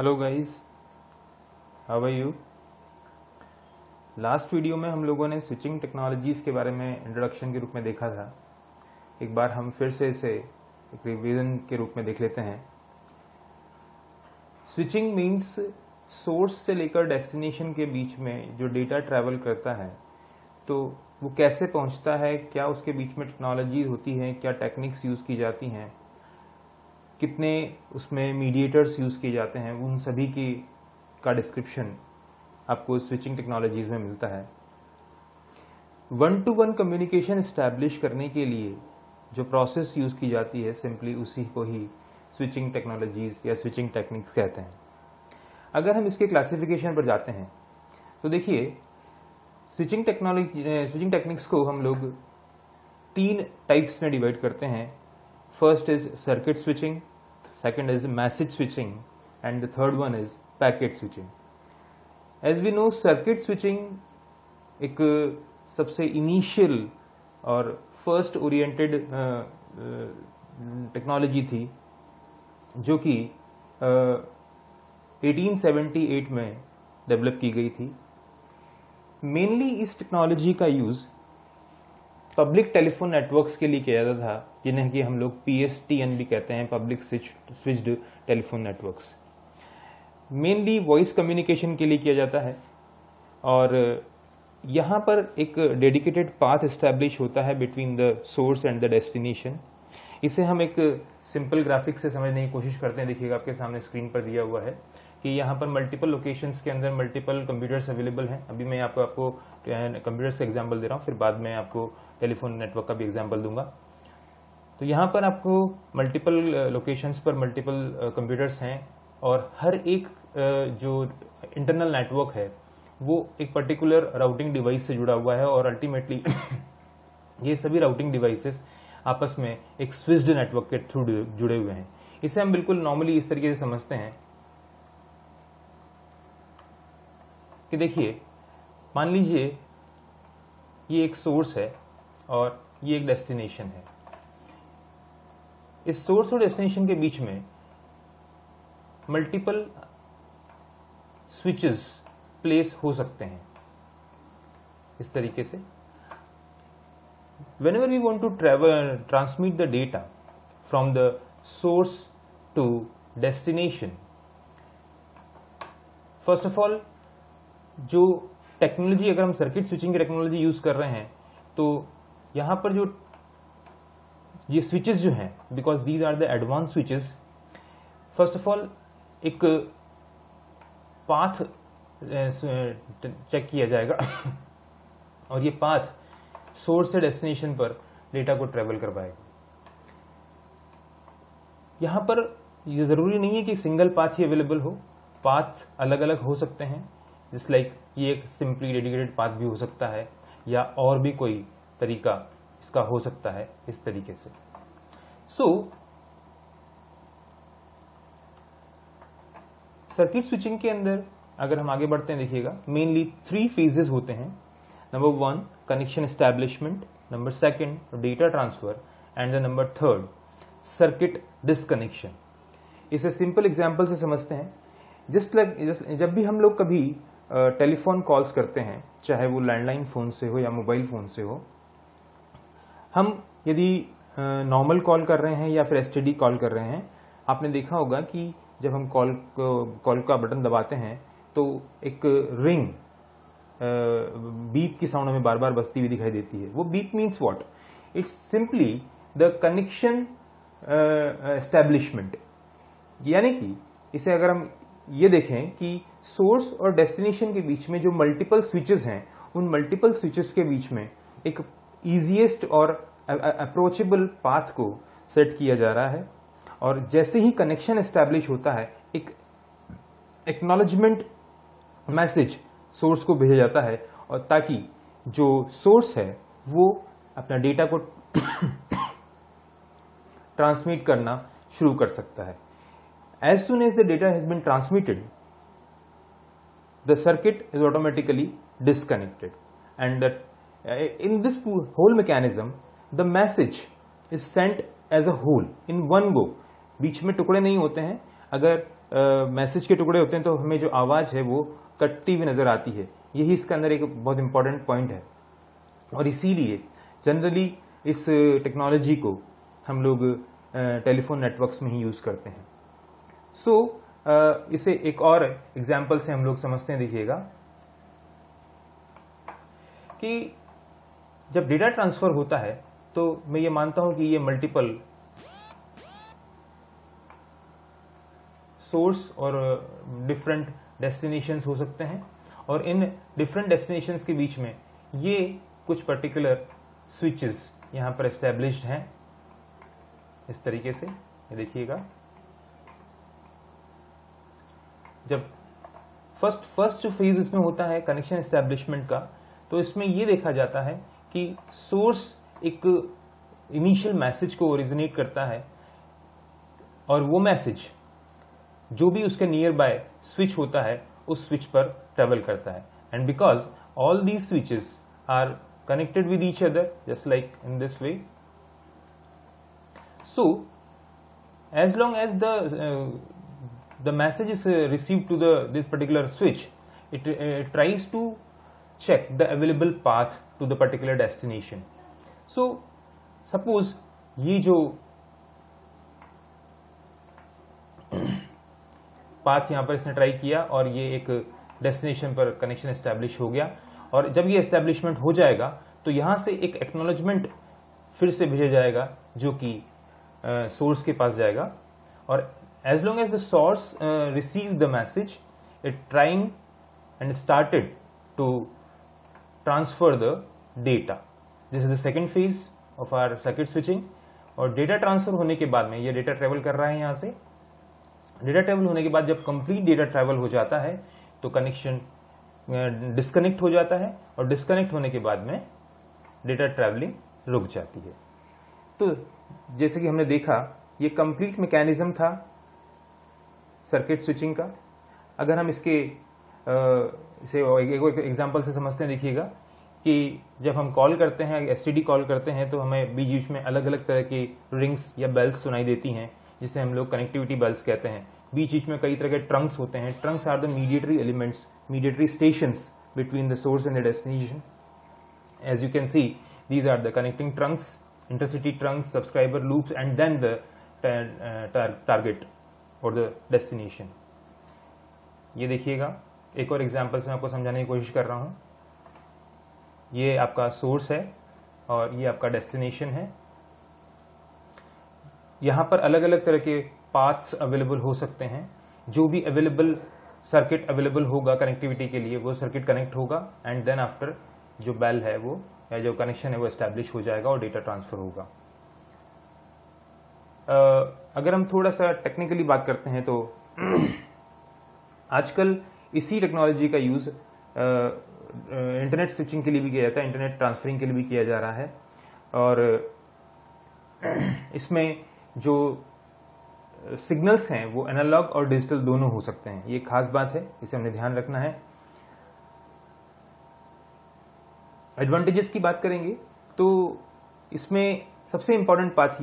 Hello guys, how are you. Last video में हम लोगों ने स्विचिंग टेक्नोलॉजीज़ के बारे में इंट्रोडक्शन के रूप में देखा था। एक बार हम फिर से इसे एक रिवीजन के रूप में देख लेते हैं। स्विचिंग मीन्स सोर्स से लेकर डेस्टिनेशन के बीच में जो डेटा ट्रैवल करता है तो वो कैसे पहुंचता है, क्या उसके बीच में टेक्नोलॉजी होती हैं, क्या टेक्निक्स यूज़ की जाती हैं, कितने उसमें मीडिएटर्स यूज़ किए जाते हैं, उन सभी की का डिस्क्रिप्शन आपको स्विचिंग टेक्नोलॉजीज़ में मिलता है। One two one communication establish करने के लिए जो प्रोसेस यूज़ की जाती है, सिंपली उसी को ही स्विचिंग टेक्नोलॉजीज़ या स्विचिंग टेक्निक्स कहते हैं। अगर हम इसके क्लासिफिकेशन पर जाते हैं तो देखिए, स्विचिंग टेक्निक्स को हम लोग तीन टाइप्स में डिवाइड करते हैं। First is circuit switching, second is message switching and the third one is packet switching. As we know, circuit switching एक सबसे इनिशियल और फर्स्ट ओरिएंटेड टेक्नोलॉजी थी जो कि 1878 में डेवलप की गई थी। मेनली इस टेक्नोलॉजी का यूज पब्लिक टेलीफोन नेटवर्क्स के लिए किया जाता था, जिन्हें कि हम लोग PSTN भी कहते हैं, public switched telephone networks. Mainly voice communication के लिए किया जाता है और यहाँ पर एक डेडिकेटेड पाथ एस्टैब्लिश होता है between the source and the destination. इसे हम एक सिंपल ग्राफिक से समझने की कोशिश करते हैं। देखिएगा, आपके सामने स्क्रीन पर दिया हुआ है कि यहाँ पर मल्टीपल लोकेशंस के अंदर मल्टीपल कंप्यूटर्स अवेलेबल हैं। अभी मैं आपको कंप्यूटर्स का एग्जांपल दे रहा हूँ, फिर बाद में आपको टेलीफोन नेटवर्क का भी एग्जांपल दूंगा। तो यहाँ पर आपको मल्टीपल लोकेशंस पर मल्टीपल कंप्यूटर्स हैं और हर एक जो इंटरनल नेटवर्क है वो एक पर्टिकुलर राउटिंग डिवाइस से जुड़ा हुआ है और अल्टीमेटली ये सभी राउटिंग डिवाइसेस आपस में एक स्विच्ड नेटवर्क के थ्रू जुड़े हुए हैं। इसे हम बिल्कुल नॉर्मली इस तरीके से समझते हैं कि देखिए, मान लीजिए ये एक सोर्स है और ये एक डेस्टिनेशन है। इस सोर्स और डेस्टिनेशन के बीच में मल्टीपल स्विचेस प्लेस हो सकते हैं इस तरीके से। Whenever we want to transmit the data from the source to destination, first of all, जो टेक्नोलॉजी, अगर हम सर्किट स्विचिंग की टेक्नोलॉजी यूज कर रहे हैं तो यहाँ पर जो ये स्विचेस जो हैं, because these are the advance switches, first of all एक पाथ चेक किया जाएगा और ये पाथ सोर्स से डेस्टिनेशन पर डेटा को ट्रेवल करवाएगा। यहां पर ये जरूरी नहीं है कि सिंगल पाथ ही अवेलेबल हो, पाथ अलग अलग हो सकते हैं। जस्ट लाइक ये एक सिंपली डेडिकेटेड पाथ भी हो सकता है या और भी कोई तरीका इसका हो सकता है इस तरीके से। सर्किट स्विचिंग के अंदर अगर हम आगे बढ़ते हैं, देखिएगा मेनली 3 फेजेस होते हैं। Number 1 connection establishment, number 2 data transfer and the number 3 circuit disconnection. इसे सिंपल एग्जांपल से समझते हैं। जस्ट जब भी हम लोग कभी टेलीफोन कॉल्स करते हैं, चाहे वो लैंडलाइन फोन से हो या मोबाइल फोन से हो, हम यदि नॉर्मल कॉल कर रहे हैं या फिर STD कॉल कर रहे हैं, आपने देखा होगा कि जब हम कॉल का बटन दबाते हैं तो एक रिंग बीप की साउंड हमें बार बार बजती हुई दिखाई देती है। वो beep means what? It's simply the connection establishment. यानी कि इसे अगर हम ये देखें कि सोर्स और डेस्टिनेशन के बीच में जो मल्टीपल स्विचेस हैं, उन मल्टीपल स्विचेस के बीच में एक ईजीएस्ट और अप्रोचेबल पाथ को सेट किया जा रहा है और जैसे ही कनेक्शन एस्टैब्लिश होता है, एक एक्नॉलेजमेंट मैसेज सोर्स को भेजा जाता है और ताकि जो सोर्स है वो अपना डेटा को ट्रांसमिट करना शुरू कर सकता है। As soon as the data has been transmitted, the circuit is automatically disconnected, and in this whole mechanism, the message is sent as a whole in one go. बीच में टुकड़े नहीं होते हैं। अगर मैसेज के टुकड़े होते हैं तो हमें जो आवाज़ है वो कटती हुई नज़र आती है। यही इसका अंदर एक बहुत इंपॉर्टेंट पॉइंट है और इसीलिए जनरली इस टेक्नोलॉजी को हम लोग टेलीफोन नेटवर्क्स में ही यूज़ करते हैं। इसे एक और एग्जाम्पल से हम लोग समझते हैं। देखिएगा कि जब डेटा ट्रांसफर होता है तो मैं ये मानता हूं कि ये मल्टीपल सोर्स और डिफरेंट डेस्टिनेशंस हो सकते हैं और इन डिफरेंट डेस्टिनेशंस के बीच में ये कुछ पर्टिकुलर स्विचेस यहां पर एस्टेब्लिश्ड हैं इस तरीके से। ये देखिएगा, जब फर्स्ट जो फेज इसमें होता है कनेक्शन एस्टेब्लिशमेंट का, तो इसमें यह देखा जाता है कि सोर्स एक इनिशियल मैसेज को ओरिजिनेट करता है और वो मैसेज जो भी उसके नियर बाय स्विच होता है उस स्विच पर ट्रेवल करता है। And because all these switches are connected with each other just like in this way, so as long as the message is received to this particular switch, it tries to check the available path to the particular destination. So suppose ये जो path यहाँ पर इसने try किया और ये एक destination पर कनेक्शन एस्टैब्लिश हो गया, और जब ये एस्टैब्लिशमेंट हो जाएगा तो यहाँ से एक एक्नॉलेजमेंट फिर से भेजा जाएगा जो कि सोर्स के पास जाएगा, और as long as the source receive the message it trying and started to transfer the data. This is the second phase of our circuit switching. और डेटा ट्रांसफर होने के बाद में ये डेटा ट्रेवल कर रहा है यहाँ से। डेटा ट्रेवल होने के बाद जब कंप्लीट डेटा ट्रेवल हो जाता है तो कनेक्शन डिस्कनेक्ट हो जाता है, और डिस्कनेक्ट होने के बाद में डेटा ट्रैवलिंग रुक जाती है। तो जैसे कि हमने देखा ये कंप्लीट मैकेनिज्म था सर्किट स्विचिंग का। अगर हम इसे एक एग्जांपल से समझते हैं, देखिएगा कि जब हम कॉल करते हैं, एसटीडी कॉल करते हैं, तो हमें बीच बीच में अलग अलग तरह की रिंग्स या बेल्स सुनाई देती हैं जिसे हम लोग कनेक्टिविटी बेल्स कहते हैं। बीच बीच में कई तरह के ट्रंक्स होते हैं। Trunks are the mediatory elements, mediatory stations between the source and the destination. As you can see these are the connecting trunks, intercity trunks, subscriber loops, and then the target or the destination. ये देखिएगा, एक और example से मैं आपको समझाने की कोशिश कर रहा हूं। ये आपका सोर्स है और ये आपका डेस्टिनेशन है। यहां पर अलग अलग तरह के पाथ्स अवेलेबल हो सकते हैं। जो भी अवेलेबल सर्किट अवेलेबल होगा कनेक्टिविटी के लिए वो सर्किट कनेक्ट होगा, एंड देन आफ्टर जो बेल है वो या जो कनेक्शन है वो एस्टैब्लिश हो जाएगा और डेटा ट्रांसफर होगा। अगर हम थोड़ा सा टेक्निकली बात करते हैं तो आजकल इसी टेक्नोलॉजी का यूज इंटरनेट स्विचिंग के लिए भी किया जाता है, इंटरनेट ट्रांसफरिंग के लिए भी किया जा रहा है। और इसमें जो सिग्नल्स हैं वो एनालॉग और डिजिटल दोनों हो सकते हैं। ये खास बात है, इसे हमने ध्यान रखना है। एडवांटेजेस की बात करेंगे तो इसमें सबसे इंपॉर्टेंट बात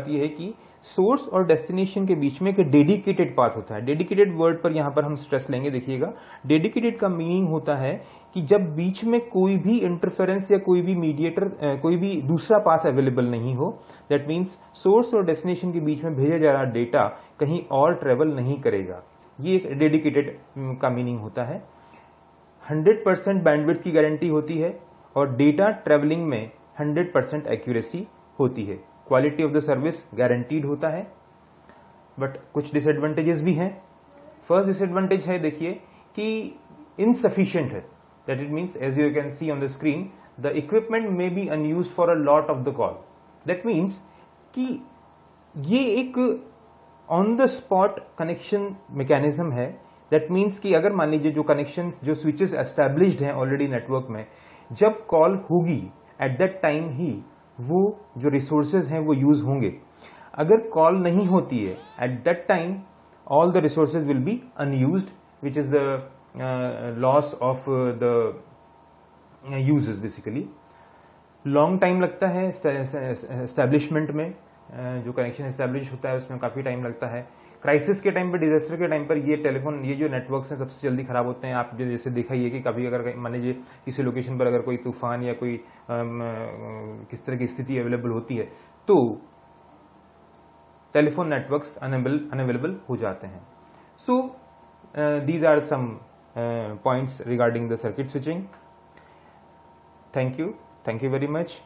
यह है कि सोर्स और डेस्टिनेशन के बीच में एक डेडिकेटेड पाथ होता है। डेडिकेटेड वर्ड पर यहां पर हम स्ट्रेस लेंगे। देखिएगा, डेडिकेटेड का मीनिंग होता है कि जब बीच में कोई भी इंटरफेरेंस या कोई भी मीडिएटर, कोई भी दूसरा पाथ अवेलेबल नहीं हो, दैट मीन्स सोर्स और डेस्टिनेशन के बीच में भेजा जा रहा डेटा कहीं और ट्रेवल नहीं करेगा। ये एक डेडिकेटेड का मीनिंग होता है। 100% बैंडविड्थ की गारंटी होती है और डेटा ट्रेवलिंग में 100% एक्यूरेसी होती है। Quality of the service guaranteed होता है। बट कुछ डिसएडवांटेजेस भी हैं। फर्स्ट डिसएडवांटेज है, देखिए, कि इनसफिशिएंट है। That it means as you can see on the screen the equipment may be unused for a lot of the call. That means कि ये एक on the spot connection mechanism है। That means कि अगर मान लीजिए जो कनेक्शन, जो स्विचेस एस्टैब्लिश्ड हैं ऑलरेडी नेटवर्क में, जब कॉल होगी एट दैट टाइम ही वो जो रिसोर्सेज हैं वो यूज होंगे। अगर कॉल नहीं होती है at that time all the resources will be unused, which is the loss of the uses. Basically long time लगता है एस्टैब्लिशमेंट में, जो कनेक्शन एस्टैब्लिश होता है उसमें काफी टाइम लगता है। क्राइसिस के टाइम पर, डिजास्टर के टाइम पर ये टेलीफोन, ये जो नेटवर्क्स हैं सबसे जल्दी खराब होते हैं। आप जैसे देखा ही है कि कभी अगर मान लीजिए किसी लोकेशन पर अगर कोई तूफान या कोई किस तरह की स्थिति अवेलेबल होती है तो टेलीफोन नेटवर्क्स अनअवेलेबल हो जाते हैं। So these are some points regarding the circuit switching. Thank you very much.